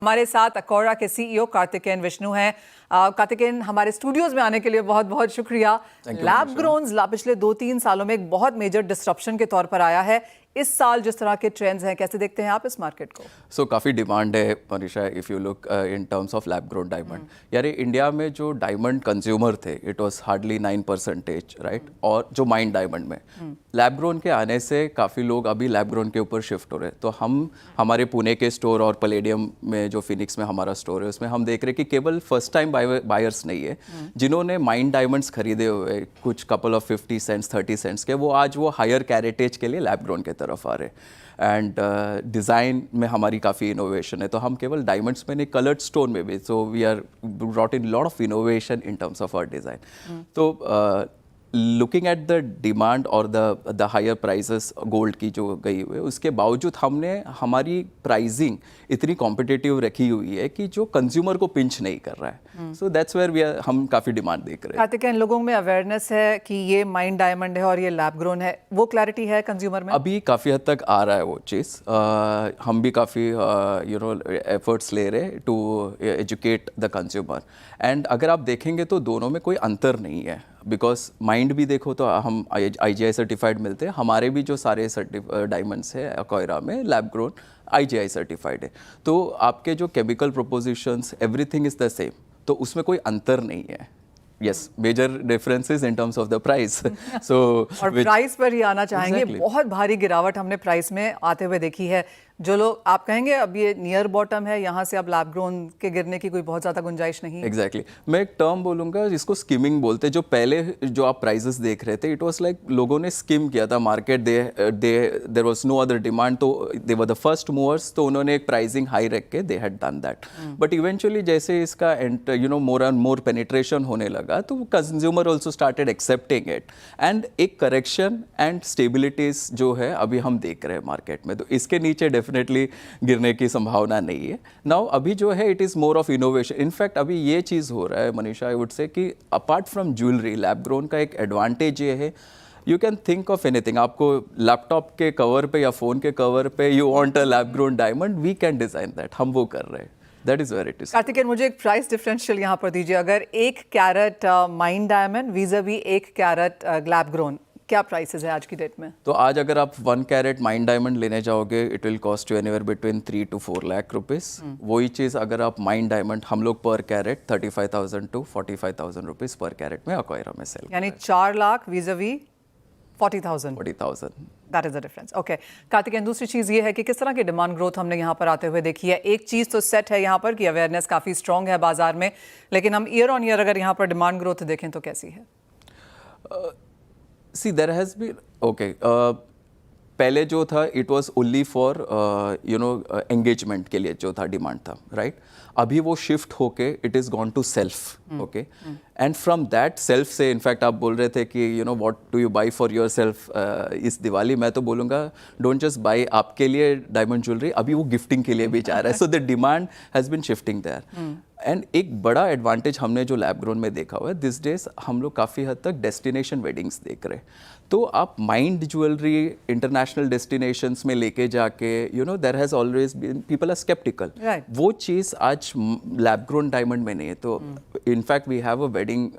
हमारे साथ अकोरा के सीईओ कार्तिकेन विष्णु हैं। कार्तिकेन, हमारे स्टूडियोज में आने के लिए बहुत बहुत शुक्रिया। लैब ग्रोन्स पिछले 2-3 सालों में एक बहुत मेजर डिस्ट्रप्शन के तौर पर आया है। इस साल जिस तरह के ट्रेंड्स हैं, कैसे देखते हैं आप इस मार्केट को? सो काफ़ी डिमांड है Manisha, if you look in terms of lab grown diamond. यार इंडिया में जो डायमंड कंज्यूमर थे इट वाज हार्डली 9%, राइट? और जो माइंड डायमंड में लैब ग्रोन के आने से काफ़ी लोग अभी लैब ग्रोन के ऊपर शिफ्ट हो रहे हैं। तो हम हमारे पुणे के स्टोर और पैलेडियम में जो फिनिक्स में हमारा स्टोर है उसमें हम देख रहे हैं कि केवल फर्स्ट टाइम बायर्स नहीं है जिन्होंने माइंड डायमंड्स खरीदे हुए कुछ कपल ऑफ 50 सेंट्स 30 सेंट्स के, वो आज वो हायर कैरेटेज के लिए लैब ग्रोन के तरफ आ रहे हैं। एंड डिज़ाइन में हमारी काफ़ी इनोवेशन है, तो हम केवल डायमंड्स में नहीं कलर्ड स्टोन में भी, so we are brought in lot of innovation in terms of our design. तो लुकिंग एट द डिमांड और द हायर प्राइसेस गोल्ड की जो गई हुई है, उसके बावजूद हमने हमारी प्राइसिंग इतनी कॉम्पिटिटिव रखी हुई है कि जो कंज्यूमर को पिंच नहीं कर रहा है। सो दैट्स वेयर हम काफ़ी डिमांड देख रहे हैं। कार्तिकेन, लोगों में अवेयरनेस है कि ये माइंड डायमंड है और ये लैब ग्रोन है, वो क्लैरिटी है कंज्यूमर में? अभी काफ़ी हद तक आ रहा है वो चीज़। हम भी काफ़ी एफर्ट्स ले रहे हैं to educate the consumer. And अगर आप देखेंगे तो दोनों में कोई अंतर नहीं है, बिकॉज माइंड भी देखो तो हम IGI सर्टिफाइड मिलते हैं। हमारे भी जो सारे डायमंड्स है अकोरा में लैब ग्रोन IGI सर्टिफाइड है। तो आपके जो chemical propositions everything is the same, तो उसमें कोई अंतर नहीं है। Yes, major differences in terms of the price. So और प्राइस पर ही आना चाहेंगे। Exactly. बहुत भारी गिरावट हमने प्राइस में आते हुए देखी है। जो लोग आप कहेंगे अब ये नियर बॉटम है, यहाँ से अब लैब ग्रोन के गिरने की कोई बहुत ज़्यादा गुंजाइश नहीं है। एग्जैक्टली मैं एक टर्म बोलूँगा जिसको स्किमिंग बोलते हैं। जो पहले जो आप प्राइजेस देख रहे थे इट वाज लाइक लोगों ने स्किम किया था market, there was no other demand, तो they were the first movers, तो उन्होंने एक प्राइसिंग हाई रख के they had done that. But eventually जैसे इसका मोर एंड मोर पेनिट्रेशन होने लगा तो consumer also started accepting it, and एक करेक्शन एंड स्टेबिलिटीज जो है अभी हम देख रहे हैं मार्केट में। तो इसके नीचे डेफिनेटली गिरने की संभावना नहीं है। नाउ अभी जो है it is more of innovation. In fact अभी ये चीज़ हो रहा है मनीषा, आई वुड से कि apart from jewellery lab grown का एक एडवांटेज ये है, you can think of anything. आपको लैपटॉप के कवर पे या फ़ोन के कवर पे you want a lab grown diamond, we can design that. हम वो कर रहे हैं। That is where it is. Karthikeyan, मुझे एक प्राइस डिफरेंशियल यहाँ पर दीजिए। अगर 1 carat mined diamond vis-a-vis 1 carat lab grown, क्या प्राइसेस है आज की डेट में? तो आज अगर आप 1 कैरेट माइंड डायमंड लेने जाओगे it will cost you anywhere between 3 to 4 lakh rupees. वही चीज़ अगर आप माइंड डायमंड हम लोग पर कैरेट 35,000 to 45,000 रुपीस पर कैरेट में अकोरा में सेल, यानी 4 lakh vis-a-vis 40,000। 40,000। That is the difference. Okay Karthikeyan, दूसरी चीज़ ये है कि किस तरह की डिमांड ग्रोथ हमने यहाँ पर आते हुए देखी है। एक चीज़ तो सेट है यहाँ पर कि अवेयरनेस काफ़ी स्ट्रॉन्ग है बाजार में, लेकिन हम ईयर ऑन ईयर अगर यहाँ पर डिमांड ग्रोथ देखें तो कैसी है? See, there has been पहले जो था it was only for engagement के लिए जो था डिमांड था, राइट? अभी वो शिफ्ट होके it is gone to self, okay? And from that self से इनफैक्ट आप बोल रहे थे कि what do you buy for your self इस दिवाली, मैं तो बोलूँगा डोंट जस्ट बाई आपके लिए डायमंड ज्वेलरी, अभी वो गिफ्टिंग के लिए भी जा रहा है। So the demand has been shifting their. And एक बड़ा एडवांटेज हमने जो लैब ग्रोन में देखा हुआ है, दिस डेज हम लोग काफ़ी हद तक डेस्टिनेशन वेडिंग्स देख रहे हैं। तो आप माइंड ज्वेलरी इंटरनेशनल डेस्टिनेशंस में लेके जाके there has always been people are sceptical, वो चीज़ आज लैब ग्रोन डायमंड में नहीं है। तो in fact we have a wedding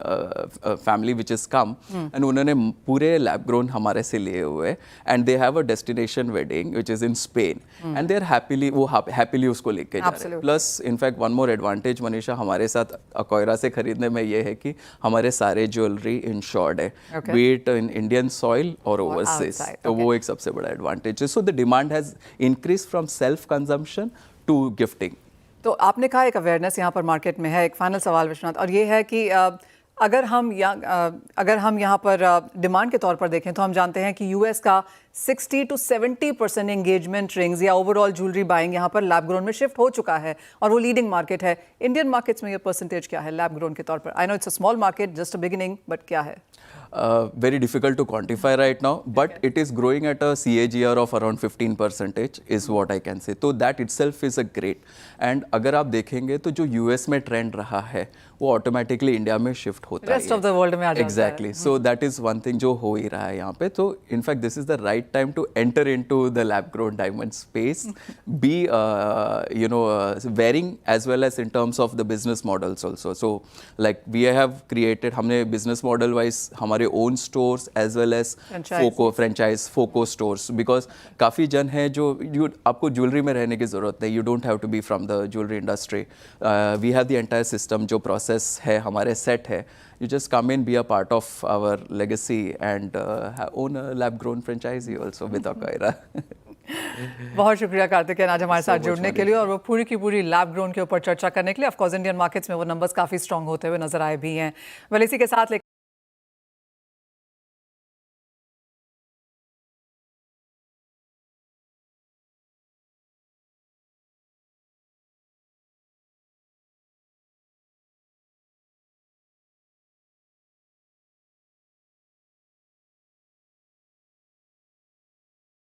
family which is come, and उन्होंने पूरे लैब ग्रोन हमारे से लिए हुए, and they have a destination wedding which is in Spain, and they are happily उसको लेके जा रहे हैं। Plus in fact one more advantage Manisha हमारे साथ अकोरा से खरीदने में ये है कि हमारे सारे ज्वेलरी इंश्योर्ड है, be it in Indian soil और ओवरसीज। तो वो एक सबसे बड़ा एडवांटेज है। So the demand has increase from self consumption to gifting. तो आपने कहा एक अवेयरनेस यहाँ पर मार्केट में है। एक फाइनल सवाल विश्वनाथ, और ये है कि अगर हम यहाँ पर डिमांड के तौर पर देखें तो हम जानते हैं कि US का 60 to 70% एंगेजमेंट रिंग्स या ओवरऑल ज्वेलरी बाइंग यहाँ पर लैब ग्रोन में शिफ्ट हो चुका है और वो लीडिंग मार्केट है। इंडियन मार्केट्स में ये परसेंटेज क्या है लैब ग्रोन के तौर पर? I know it's a small market, just a beginning, but क्या है? Very difficult to quantify right now, but it is growing at a CAGR of around 15% is what I can say. तो that itself is a great. And अगर आप देखेंगे तो जो US में trend रहा है वो ऑटोमेटिकली इंडिया में शिफ्ट होता है, रेस्ट ऑफ द वर्ल्ड में आ जाता है। Exactly. So that is one thing जो हो ही रहा है यहाँ पे। तो in fact this is the right right time to enter into the lab grown diamond space, be varying as well as in terms of the business models also. So like we have created, हमने business model wise हमारे own stores as well as FOCO stores, because काफ़ी जन है जो आपको jewellery में रहने की ज़रूरत नहीं, you don't have to be from the jewelry industry. We have the entire system, जो process है हमारे set है, you just come in, be a part of our legacy and own a lab grown franchisee also with Akaira. बहुत शुक्रिया कार्तिकेयन आज हमारे साथ जुड़ने के लिए और वो पूरी की पूरी लैब ग्रोन के ऊपर चर्चा करने के लिए। ऑफ कोर्स इंडियन मार्केट्स में वो नंबर्स काफ़ी स्ट्रांग होते हुए नजर आए भी हैं। वेल इसी के साथ